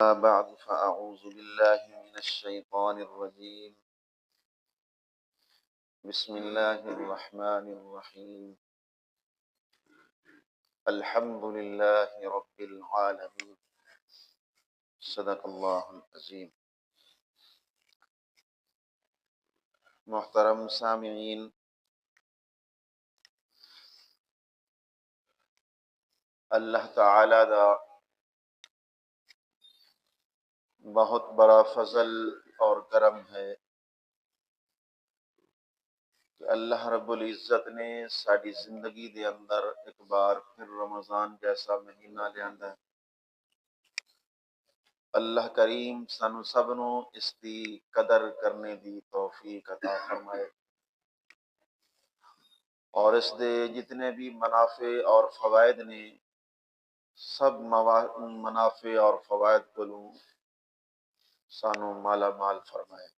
بعد فأعوذ بالله من الشيطان الرجيم. بسم الله الرحمن الرحيم. الحمد لله رب العالمين. صدق اللہ العظیم. محترم سامعین، اللہ تعالی دا بہت بڑا فضل اور کرم ہے کہ اللہ رب العزت نے ساری زندگی دے اندر ایک بار پھر رمضان جیسا مہینہ لیاندا ہے۔ اللہ کریم سانو سب نو اس دی قدر کرنے دی توفیق عطا فرمائے، اور اس دے جتنے بھی منافع اور فوائد نے سب منافع اور فوائد کو سانو مالا مال فرمائے۔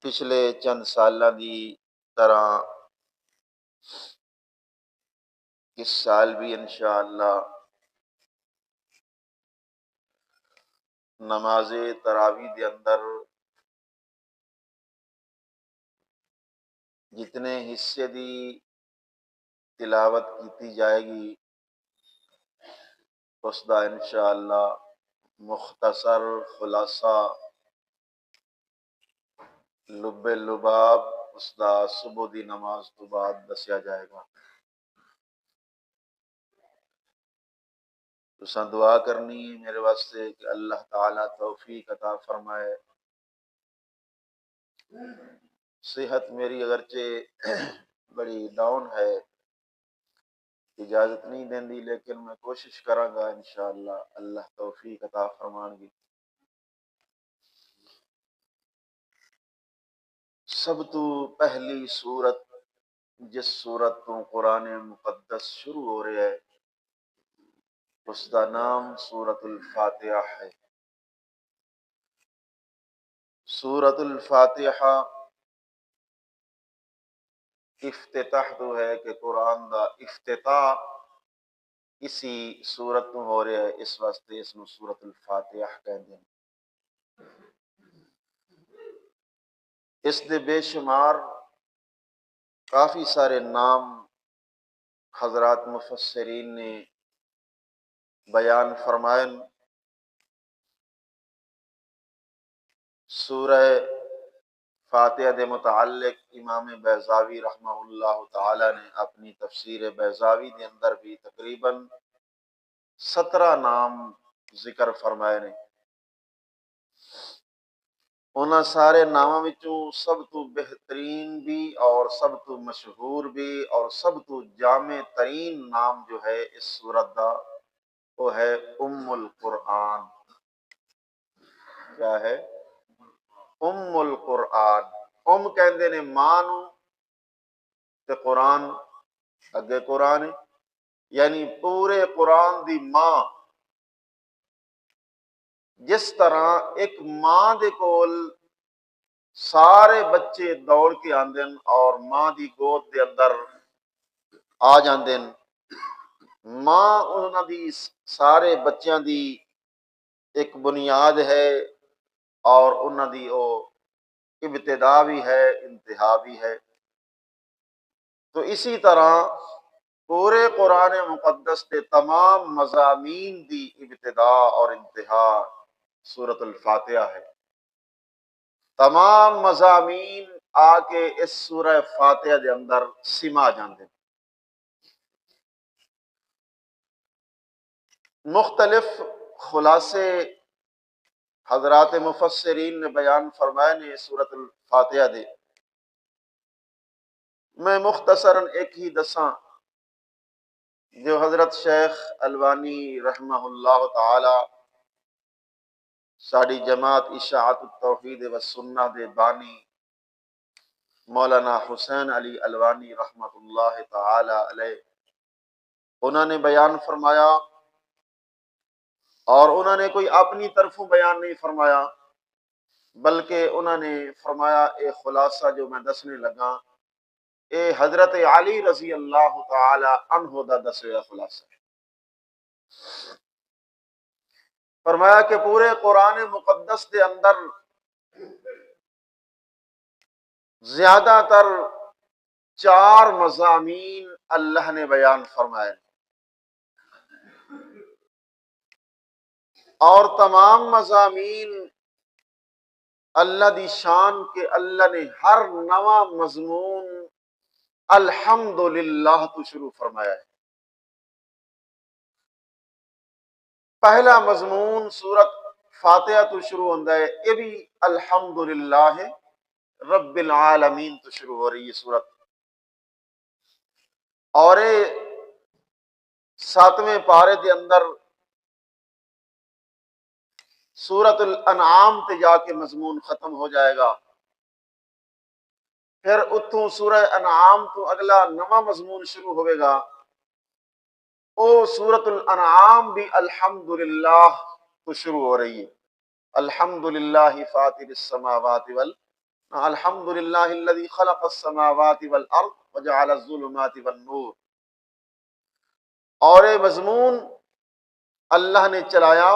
پچھلے چند سالاں دی طرح اس سال بھی انشاءاللہ نماز تراویح دے اندر جتنے حصے دی تلاوت کیتی جائے گی اس دا انشاءاللہ مختصر خلاصہ لب لباب اس دا صبح دی نماز تو بعد دسیا جائے گا۔ تساں دعا کرنی ہے میرے واسطے کہ اللہ تعالی توفیق عطا فرمائے۔ صحت میری اگرچہ بڑی ڈاؤن ہے، اجازت نہیں دیندی، لیکن میں کوشش کراں گا انشاءاللہ اللہ توفیق عطا فرمان گی۔ سب تو پہلی سورت جس سورت تو قرآن مقدس شروع ہو رہا ہے اس کا نام سورت الفاتحہ ہے۔ سورت الفاتحہ افتتاح تو ہے کہ قرآن دا افتتاح اسی سورت تو ہو رہا ہے، اس واسطے اس نو سورت الفاتحہ کہتے ہیں۔ اس دے بے شمار کافی سارے نام حضرات مفسرین نے بیان فرمائے۔ سورہ فاتحہ دے متعلق امام بیضاوی رحمہ اللہ تعالی نے اپنی تفسیر بیضاوی دے اندر بھی تقریباً 17 نام ذکر فرمائے نے۔ انہاں سارے ناماں وچوں سب تو بہترین بھی اور سب تو مشہور بھی اور سب تو جامع ترین نام جو ہے اس سورت دا وہ ہے ام القرآن۔ کیا ہے؟ ام القرآن۔ ام کہندے نے ماں نو تے قرآن اگے قرآن ہے، یعنی پورے قرآن دی ماں۔ جس طرح ایک ماں دے کول سارے بچے دوڑ کے آندن اور ماں دی گود دے اندر آ جاندن، ماں انہاں دی سارے بچیاں دی ایک بنیاد ہے اور انہاں دی او ابتدا بھی ہے انتہا بھی ہے۔ تو اسی طرح پورے قرآن مقدس کے تمام مضامین دی ابتدا اور انتہا سورت الفاتحہ ہے۔ تمام مضامین آ کے اس سورہ فاتحہ دے اندر سما جاندے۔ مختلف خلاصے حضرات مفسرین نے بیان فرمائے نے سورت الفاتحہ دے۔ میں مختصراً ایک ہی دساں جو حضرت شیخ البانی رحمہ اللہ تعالی ساڑی جماعت اشاعت التوحید والسنہ دے بانی مولانا حسین علی البانی رحمۃ اللہ تعالی علیہ انہوں نے بیان فرمایا، اور انہوں نے کوئی اپنی طرفوں بیان نہیں فرمایا بلکہ انہوں نے فرمایا ایک خلاصہ جو میں دسنے لگا یہ حضرت علی رضی اللہ تعالی عنہ دا دسویں خلاصہ ہے۔ فرمایا کہ پورے قرآن مقدس کے اندر زیادہ تر 4 مضامین اللہ نے بیان فرمائے، اور تمام مضامین اللہ دی شان کے اللہ نے ہر نواں مضمون الحمدللہ تو شروع فرمایا ہے۔ پہلا مضمون سورت فاتحہ تو شروع ہوتا ہے، یہ بھی الحمدللہ رب العالمین تو شروع ہو رہی ہے سورت، اور 7ویں پارے دے اندر سورت الانعام تے جا کے مضمون ختم ہو جائے گا، پھر اتوں سورہ انعام تو اگلا نواں مضمون شروع ہوئے گا، او سورت الانعام بھی الحمدللہ تو شروع ہو رہی ہے۔ الحمدللہ فاطر السماوات الحمدللہ الذی خلق السماوات والارض وجعل الظلمات والنور، اور یہ مضمون اللہ نے چلایا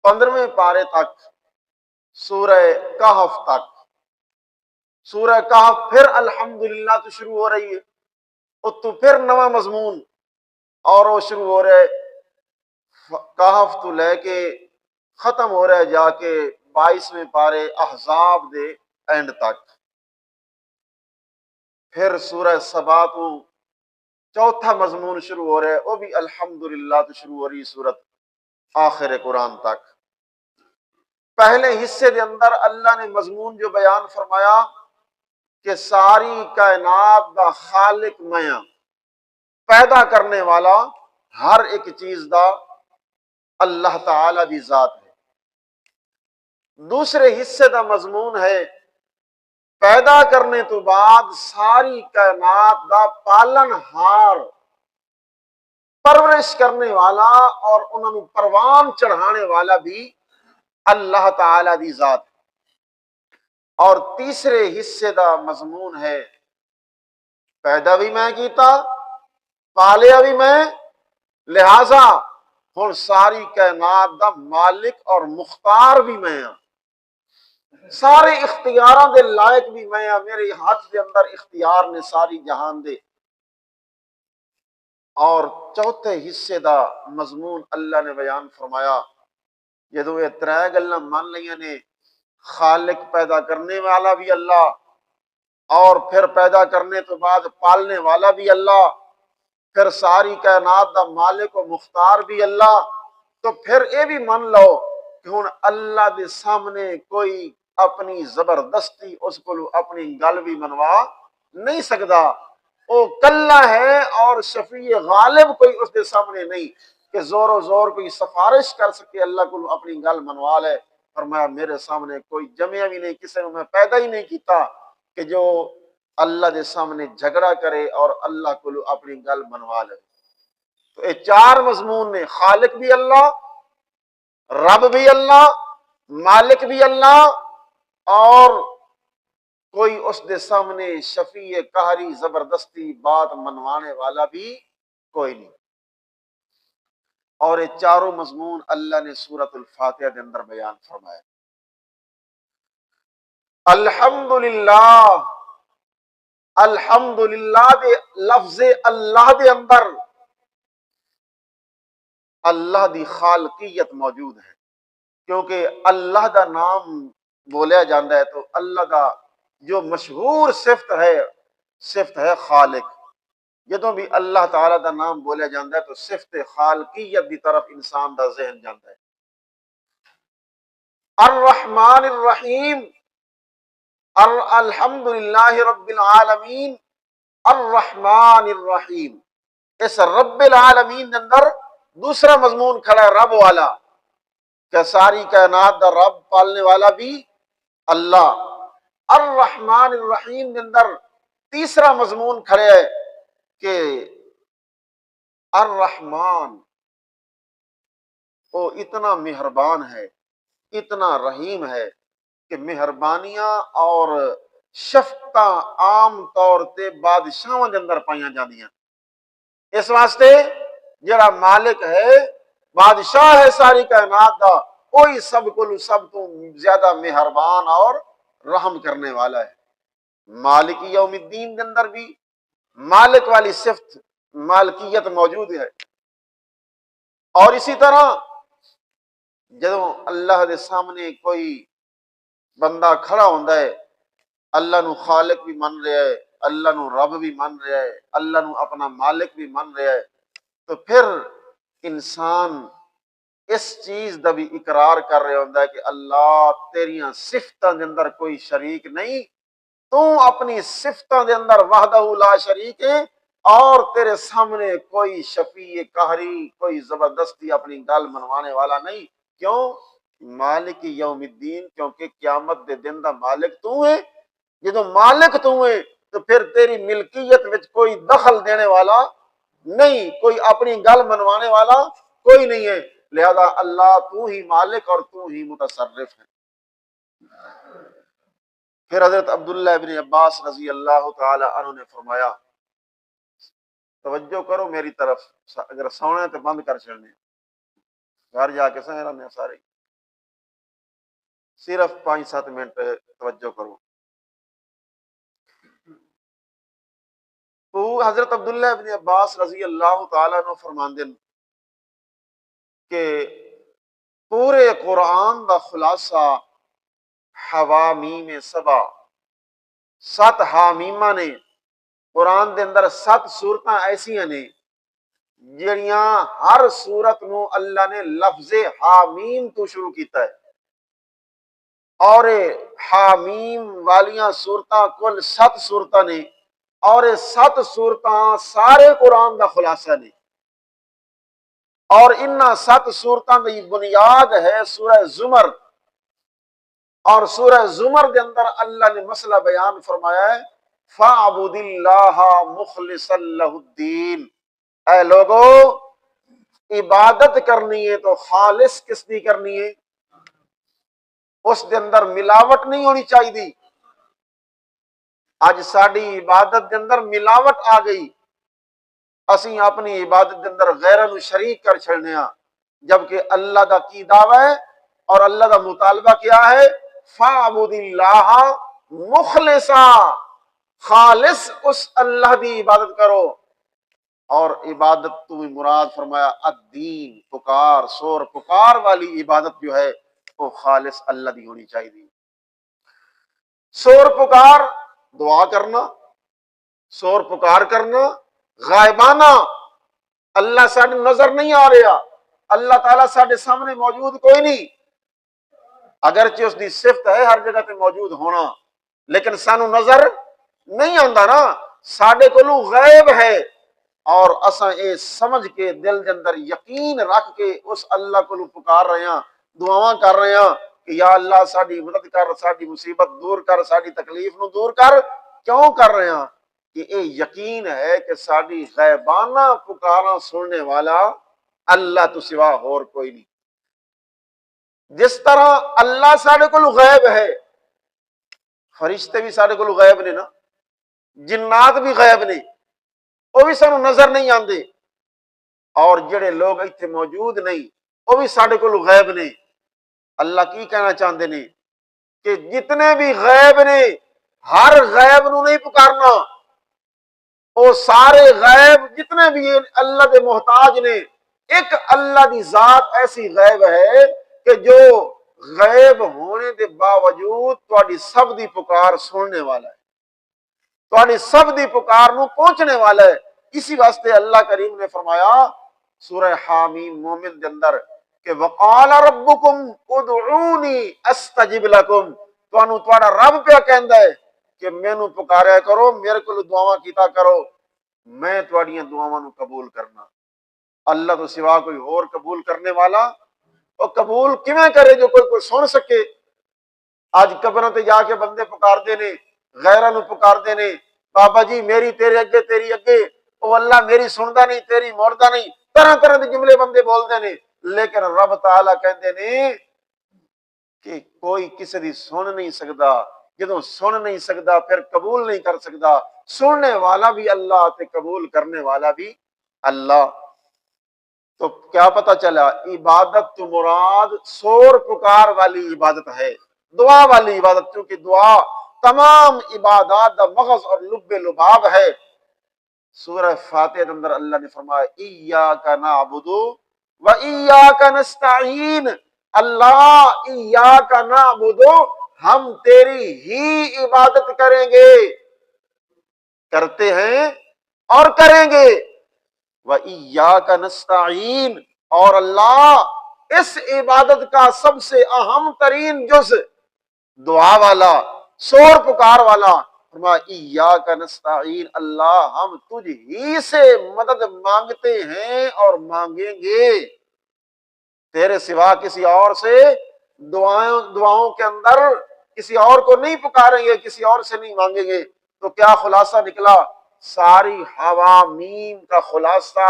15ویں پارے تک، سورہ کہف تک۔ سورہ کہف پھر الحمدللہ تو شروع ہو رہی ہے، اتو پھر نواں مضمون، اور وہ شروع ہو رہے کہف تو لے کے ختم ہو رہے جا کے 22ویں پارے احزاب دے اینڈ تک۔ پھر سورہ سبا تو چوتھا مضمون شروع ہو رہا ہے، وہ بھی الحمدللہ تو شروع ہو رہی سورت آخر قرآن تک۔ پہلے حصے دے اندر اللہ نے مضمون جو بیان فرمایا کہ ساری کائنات دا خالق میں، پیدا کرنے والا ہر ایک چیز دا اللہ تعالی دی ذات ہے۔ دوسرے حصے دا مضمون ہے پیدا کرنے تو بعد ساری کائنات دا پالن ہار، پرورش کرنے والا اور انہوں نے پروان چڑھانے والا بھی اللہ تعالی دی ذات ہے۔ اور تیسرے حصے دا مضمون ہے پیدا بھی میں کیتا، پالیا بھی میں، لہذا ہن ساری کائنات دا مالک اور مختار بھی میں ہاں، سارے اختیاراں دے لائق بھی میں ہاں، میرے ہاتھ دے اندر اختیار نے ساری جہان دے۔ اور چوتھے حصے دا مضمون اللہ نے بیان فرمایا، جدو یہ 3 گلاں مان لیاں نے، خالق پیدا کرنے والا بھی اللہ، اور پھر پیدا کرنے تو بعد پالنے والا بھی اللہ، پھر ساری کائنات دا مالک و مختار بھی اللہ، تو پھر یہ بھی من لو کہ ہن اللہ دے سامنے کوئی اپنی زبردستی اس کو اپنی گل بھی منوا نہیں سکتا، وہ کلا ہے، اور شفیع غالب کوئی اس دے سامنے نہیں کہ زور و زور کوئی سفارش کر سکے اللہ کو اپنی گل منوا لے۔ فرمایا میرے سامنے کوئی جمعہ بھی نہیں، کسی نے میں پیدا ہی نہیں کیتا کہ جو اللہ دے سامنے جھگڑا کرے اور اللہ کو اپنی گل منوا لے۔ تو یہ 4 مضمون نے، خالق بھی اللہ، رب بھی اللہ، مالک بھی اللہ، اور کوئی اس دے سامنے شفیع قہری زبردستی بات منوانے والا بھی کوئی نہیں۔ اور یہ 4 مضمون اللہ نے سورت الفاتحہ کے اندر بیان فرمایا۔ الحمدللہ، الحمدللہ دے لفظ اللہ دے اندر اللہ دی خالقیت موجود ہے، کیونکہ اللہ دا نام بولیا جاندہ ہے تو اللہ دا جو مشہور صفت ہے خالق۔ جدوں بھی اللہ تعالیٰ دا نام بولیا جاندہ ہے تو صفت خالقیت دی طرف انسان دا ذہن جاندہ ہے۔ الرحمن الرحیم، الحمدللہ رب العالمین الرحمن الرحیم، اس رب العالمین اندر دوسرا مضمون کھڑا ہے رب والا، کہ ساری کائنات دا رب پالنے والا بھی اللہ۔ الرحمن الرحیم کے اندر تیسرا مضمون کھڑے ہے کہ الرحمن وہ اتنا مہربان ہے، اتنا رحیم ہے کہ مہربانیاں اور شفقتاں عام طور تے بادشاہاں دے اندر پائیاں جاندیاں۔ اس واسطے جڑا مالک ہے، بادشاہ ہے ساری کائنات دا، وہی سب کو سب تو زیادہ مہربان اور رحم کرنے والا ہے۔ مالک یوم الدین کے اندر بھی مالک والی صفت مالکیت موجود ہے۔ اور اسی طرح جدوں اللہ دے سامنے کوئی بندہ کھڑا ہوندا ہے، اللہ نو خالق بھی من رہا ہے، اللہ نو رب بھی من رہا ہے، اللہ نو اپنا مالک بھی من رہا ہے، تو پھر انسان اس چیز دا بھی اقرار کر رہا ہوندا ہے کہ اللہ تیریاں صفتاں دے اندر کوئی شریک نہیں، تو اپنی صفتاں دے اندر وحدہ لا شریک ہے، اور تیرے سامنے کوئی شفیع قہری، کوئی زبردستی اپنی گل منوانے والا نہیں۔ کیوں؟ مالک یوم الدین، کیونکہ قیامت دے دن دا مالک تو ہے۔ جدو مالک تو ہے تو پھر تیری ملکیت وچ کوئی دخل دینے والا نہیں، کوئی اپنی گل منوانے والا کوئی نہیں ہے، لہذا اللہ تو ہی مالک اور تو ہی متصرف ہے۔ پھر حضرت عبداللہ ابن عباس رضی اللہ تعالی عنہ نے فرمایا، توجہ کرو میری طرف، اگر سونا ہے تو بند کر چھڑنے، گھر جا کے سہنا میں سارے صرف 5-7 منٹ توجہ کرو۔ تو حضرت عبداللہ ابن عباس رضی اللہ تعالیٰ عنہ فرماندے کہ پورے قرآن دا خلاصہ حوامیم سبا، 7 حامیمہ نے، قرآن دے اندر 7 سورتاں ایسیاں نے جڑیاں ہر سورت نو اللہ نے لفظ حامیم تو شروع کیتا ہے، اور حامیم والیاں سورتاں کل 7 سورتاں نے، اور 7 سورتاں سارے قرآن دا خلاصہ نے، اور انہاں 7 سورتاں دی بنیاد ہے سورہ زمر، اور سورہ زمر دے اندر اللہ نے مسئلہ بیان فرمایا ہے، فَاعْبُدِ اللَّهَ مُخْلِصًا لَهُ الدِّينَ، اے لوگو عبادت کرنی ہے تو خالص کس دی کرنی ہے؟ اس دے اندر ملاوٹ نہیں ہونی چاہیے۔ اج ساڈی عبادت دے اندر ملاوٹ آ گئی، اسی اپنی عبادت دے اندر غیراں نو شریک کر چھڑنے ہاں، جبکہ اللہ دا کی دعویٰ ہے اور اللہ دا مطالبہ کیا ہے؟ فَاعْبُدِ اللَّهَ مُخْلِصًا، خالص اس اللہ دی عبادت کرو، اور عبادت تو مراد فرمایا الدین، پکار، سور پکار والی عبادت جو ہے وہ خالص اللہ دی ہونی چاہیے۔ سور پکار دعا کرنا، سور پکار کرنا غائبانہ، اللہ ساڈے نظر نہیں آ رہا، اللہ تعالیٰ ساڈے سامنے موجود کوئی نہیں، اگرچہ اس دی صفت ہے ہر جگہ تے موجود ہونا، لیکن سانو نظر نہیں آندا نا، ساڈے کولوں غائب ہے، اور اساں اے سمجھ کے دل دے اندر یقین رکھ کے اس اللہ کو پکار رہے ہیں، دعاواں کر رہے ہیں کہ یا اللہ ساڈی مدد کر، ساڈی مصیبت دور کر، ساڈی تکلیف نو دور کر۔ کیوں کر رہے ہیں؟ کہ اے یقین ہے کہ ساڈی غیبانہ پکاراں سننے والا اللہ تو سوا اور کوئی نہیں۔ جس طرح اللہ ساڈے کول غائب ہے، فرشتے بھی ساڈے کول غائب نے نا، جنات بھی غائب نے، وہ بھی سانو نظر نہیں آندے، اور جڑے لوگ ایتھے موجود نہیں وہ بھی ساڈے کول غائب نے۔ اللہ کی کہنا چاہتے ہیں کہ جتنے بھی غائب نے، ہر غائب نو نہیں پکارنا، وہ سارے غائب جتنے بھی اللہ دے محتاج نے، ایک اللہ دی ذات ایسی غائب ہے کہ جو غائب ہونے دے باوجود تہاڈی سب دی پکار سننے والا ہے، تہاڈی سب دی پکار نو پہنچنے والا ہے۔ اسی واسطے اللہ کریم نے فرمایا سورہ حامیم مومن دے اندر کہ وقال ربکم ادعونی استجب لکم، تانوں تہاڈا رب پیا کہندا ہے کہ مینوں پکاریا کرو، میرے کول دعاواں کیتا کرو، میں تہاڈیاں دعاواں نو قبول کرنا۔ اللہ تو سوا کوئی اور قبول کرنے والا، اور قبول کیویں کرے جو کوئی سن سکے؟ اج قبراں تے جا کے بندے پکاردے نے، غیراں نو پکاردے نے، بابا جی میری تیرے اگے، تیری اگے، او اللہ میری سندا نہیں، تیری موڑدا نہیں، طرح طرح دے جملے بندے بولدے نے، لیکن رب تعالی کہندے نے کہ کوئی کسی دی سن نہیں سکدا، جدوں سن نہیں سکتا پھر قبول نہیں کر سکتا، سننے والا بھی اللہ تے قبول کرنے والا بھی اللہ۔ تو کیا پتہ چلا، عبادت تو مراد شور پکار والی عبادت ہے، دعا والی عبادت، کیونکہ دعا تمام عبادات دا مغز اور لب لباب ہے۔ سورہ فاتحہ کے اندر اللہ نے فرمایا ایاک نعبد و ایاک نستعین، اللہ ایاک نعبد، ہم تیری ہی عبادت کریں گے، کرتے ہیں اور کریں گے، وَإِيَّاكَ نَسْتَعِينُ، اور اللہ اس عبادت کا سب سے اہم ترین جز دعا والا، شور پکار والا، فرمایا ایاک نستعین، اللہ ہم تجھ ہی سے مدد مانگتے ہیں اور مانگیں گے، تیرے سوا کسی اور سے دعاؤں کے اندر کسی اور کو نہیں پکاریں گے، کسی اور سے نہیں مانگیں گے۔ تو کیا خلاصہ نکلا؟ ساری حوامیم کا خلاصہ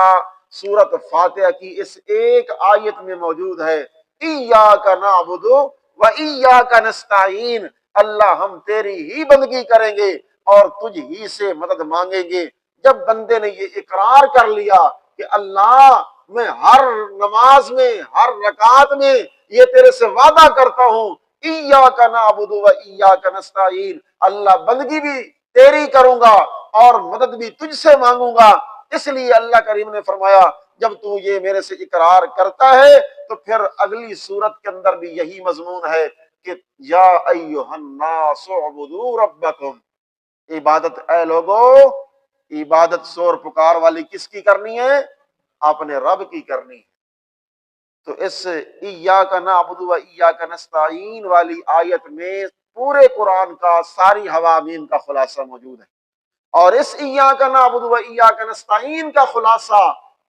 سورۃ فاتحہ کی اس ایک آیت میں موجود ہے، ایاک نعبد و ایاک نستعین، اللہ ہم تیری ہی بندگی کریں گے اور تجھ ہی سے مدد مانگیں گے۔ جب بندے نے یہ اقرار کر لیا کہ اللہ میں ہر نماز میں ہر رکعت میں یہ تیرے سے وعدہ کرتا ہوں، ایاک نعبد و ایاک نستعین، اللہ بندگی بھی تیری کروں گا اور مدد بھی تجھ سے مانگوں گا، اس لیے اللہ کریم نے فرمایا جب تو یہ میرے سے اقرار کرتا ہے تو پھر اگلی صورت کے اندر بھی یہی مضمون ہے کہ یا ایھا الناس اعبدوا ربکم، عبادت اے لوگو، عبادت شور پکار والی کس کی کرنی ہے؟ اپنے رب کی کرنی ہے۔ تو اس ایاک نعبد و ایاک نستعین والی آیت میں پورے قرآن کا ساری حوامیم کا خلاصہ موجود ہے، اور اس ایاک نعبد و ایاک نستعین کا خلاصہ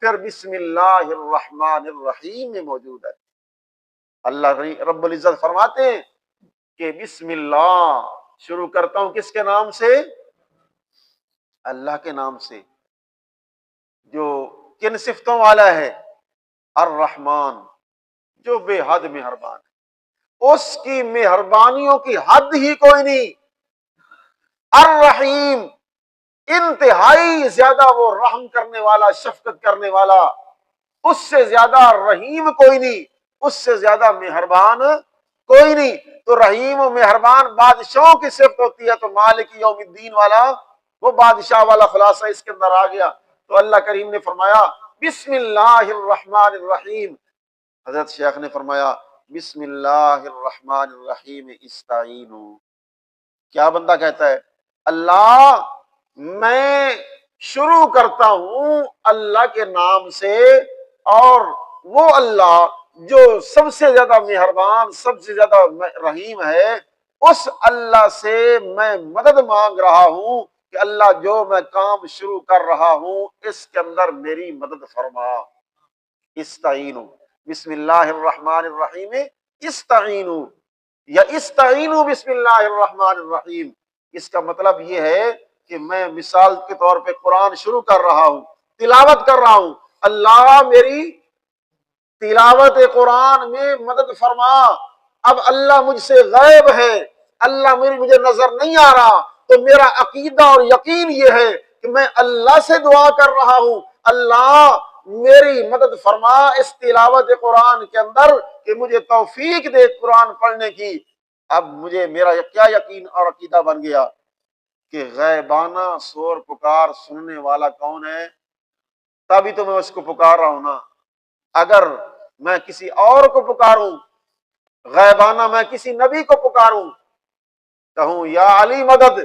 پھر بسم اللہ الرحمن الرحیم میں موجود ہے۔ اللہ رب العزت فرماتے ہیں کہ بسم اللہ، شروع کرتا ہوں کس کے نام سے؟ اللہ کے نام سے، جو کن صفتوں والا ہے؟ الرحمن، جو بے حد مہربان ہے، اس کی مہربانیوں کی حد ہی کوئی نہیں۔ الرحیم، انتہائی زیادہ وہ رحم کرنے والا، شفقت کرنے والا، اس سے زیادہ رحیم کوئی نہیں، اس سے زیادہ مہربان کوئی نہیں۔ تو رحیم و مہربان بادشاہوں کی صفت ہوتی ہے، تو مالک یوم الدین والا وہ بادشاہ والا خلاصہ اس کے اندر آ گیا۔ تو اللہ کریم نے فرمایا بسم اللہ الرحمن الرحیم، حضرت شیخ نے فرمایا بسم اللہ الرحمن الرحیم استعینوا، کیا بندہ کہتا ہے؟ اللہ میں شروع کرتا ہوں اللہ کے نام سے، اور وہ اللہ جو سب سے زیادہ مہربان، سب سے زیادہ رحیم ہے، اس اللہ سے میں مدد مانگ رہا ہوں کہ اللہ جو میں کام شروع کر رہا ہوں اس کے اندر میری مدد فرما۔ استعینوا، بسم اللہ الرحمن الرحیم استعینوا، یا استعینوا بسم اللہ الرحمن الرحیم، اس کا مطلب یہ ہے کہ میں مثال کے طور پہ قرآن شروع کر رہا ہوں، تلاوت کر رہا ہوں، اللہ میری تلاوت قرآن میں مدد فرما۔ اب اللہ مجھ سے غائب ہے، اللہ مجھے نظر نہیں آ رہا، تو میرا عقیدہ اور یقین یہ ہے کہ میں اللہ سے دعا کر رہا ہوں، اللہ میری مدد فرما اس تلاوت قرآن کے اندر کہ مجھے توفیق دے قرآن پڑھنے کی۔ اب مجھے میرا کیا یقین اور عقیدہ بن گیا کہ غیبانہ شور پکار سننے والا کون ہے؟ تبھی تو میں اس کو پکار رہا ہوں نا۔ اگر میں کسی اور کو پکاروں، غیبانہ میں کسی نبی کو پکاروں، کہوں یا علی مدد،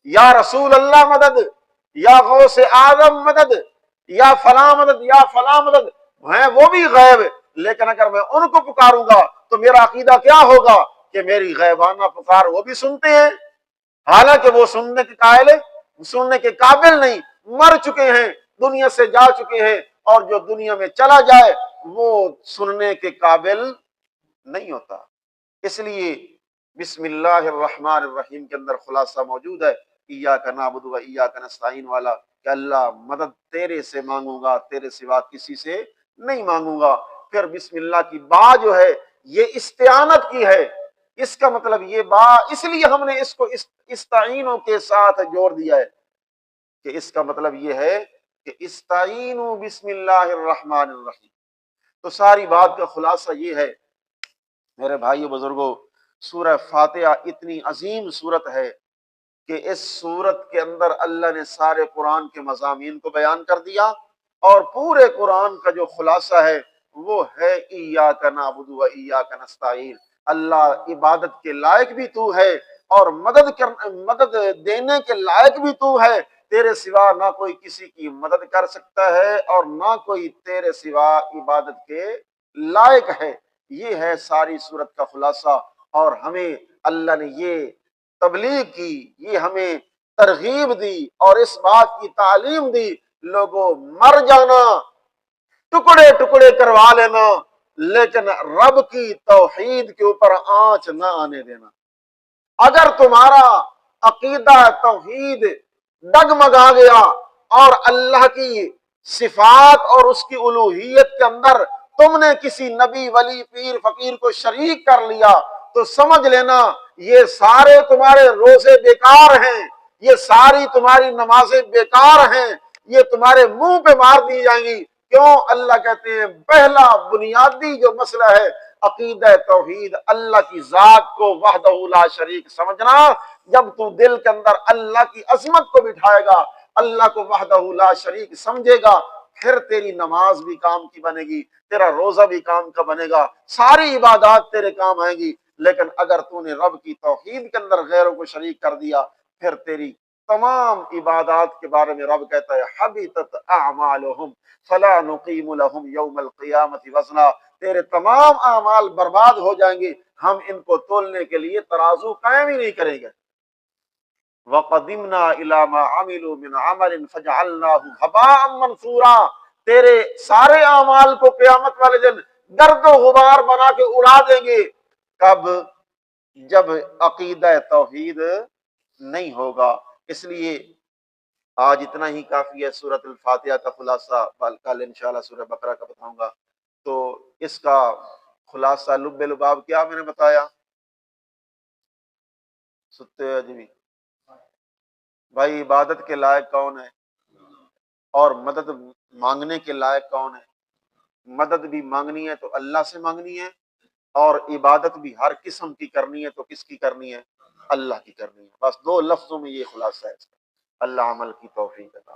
یا رسول اللہ مدد، یا غوث اعظم مدد، یا فلاں مدد، یا فلاں مدد، ہیں وہ بھی غیب، لیکن اگر میں ان کو پکاروں گا تو میرا عقیدہ کیا ہوگا کہ میری غیبانہ پکار وہ بھی سنتے ہیں، حالانکہ وہ سننے کے قائل، سننے کے قابل نہیں، مر چکے ہیں، دنیا سے جا چکے ہیں، اور جو دنیا میں چلا جائے وہ سننے کے قابل نہیں ہوتا۔ اس لیے بسم اللہ الرحمن الرحیم کے اندر خلاصہ موجود ہے، ایاک نعبد و ایاک نستعین والا، کہ اللہ مدد تیرے سے مانگوں گا، تیرے سوا کسی سے نہیں مانگوں گا۔ پھر بسم اللہ کی با جو ہے یہ استعانت کی ہے، اس کا مطلب یہ اس لیے ہم نے اس کو استعینوا کے ساتھ جوڑ دیا ہے کہ اس کا مطلب یہ ہے کہ استعینوا بسم اللہ الرحمن الرحیم۔ تو ساری بات کا خلاصہ یہ ہے میرے بھائیو بزرگوں، سورہ فاتحہ اتنی عظیم سورت ہے کہ اس سورت کے اندر اللہ نے سارے قرآن کے مضامین کو بیان کر دیا، اور پورے قرآن کا جو خلاصہ ہے وہ ہے ایاک نعبد و ایاک نستعین۔ اللہ عبادت کے لائق بھی تو ہے، اور مدد دینے کے لائق بھی تو ہے۔ تیرے سوا نہ کوئی کسی کی مدد کر سکتا ہے اور نہ کوئی تیرے سوا عبادت کے لائق ہے۔ یہ ہے ساری سورت کا خلاصہ، اور ہمیں اللہ نے یہ تبلیغ کی، یہ ہمیں ترغیب دی اور اس بات کی تعلیم دی، لوگوں مر جانا، ٹکڑے ٹکڑے کروا لینا، لیکن رب کی توحید کے اوپر آنچ نہ آنے دینا۔ اگر تمہارا عقیدہ توحید ڈگمگا گیا اور اللہ کی صفات اور اس کی الوہیت کے اندر تم نے کسی نبی ولی پیر فقیر کو شریک کر لیا، تو سمجھ لینا یہ سارے تمہارے روزے بیکار ہیں، یہ ساری تمہاری نمازیں بیکار ہیں، یہ تمہارے منہ پہ مار دی جائیں گی۔ کیوں؟ اللہ کہتے ہیں پہلا بنیادی جو مسئلہ ہے عقیدہ توحید، اللہ کی ذات کو وحدہ لا شریک سمجھنا۔ جب تو دل کے اندر اللہ کی عظمت کو بٹھائے گا، اللہ کو وحدہ لا شریک سمجھے گا، پھر تیری نماز بھی کام کی بنے گی، تیرا روزہ بھی کام کا بنے گا، ساری عبادات تیرے کام آئیں گی۔ لیکن اگر تو نے رب کی توحید کے اندر غیروں کو شریک کر دیا، پھر تیری تمام عبادات کے بارے میں رب کہتا ہے حبطت اعمالہم فلا نقیم لہم یوم القیامت وزنا، تیرے تمام اعمال برباد ہو جائیں گے، ہم ان کو تولنے کے لیے ترازو قائم ہی نہیں کریں گے۔ وَقَدِمْنَا إِلَى مَا عَمِلُوا مِنْ عَمَلٍ فَجَعَلْنَاهُ هَبَاءً مَنْثُورًا، تیرے سارے اعمال کو قیامت والے دن گرد و غبار بنا کے اڑا دیں گے۔ کب؟ جب عقیدہ توحید نہیں ہوگا۔ اس لیے آج اتنا ہی کافی ہے سورۃ الفاتحہ کا خلاصہ، کل انشاءاللہ سورہ بقرہ کا بتاؤں گا۔ تو اس کا خلاصہ لب لباب کیا میں نے بتایا؟ ستے عجیبی بھائی، عبادت کے لائق کون ہے اور مدد مانگنے کے لائق کون ہے؟ مدد بھی مانگنی ہے تو اللہ سے مانگنی ہے، اور عبادت بھی ہر قسم کی کرنی ہے تو کس کی کرنی ہے؟ اللہ کی کرنی ہے۔ بس دو لفظوں میں یہ خلاصہ ہے اس کا۔ اللہ عمل کی توفیق عطا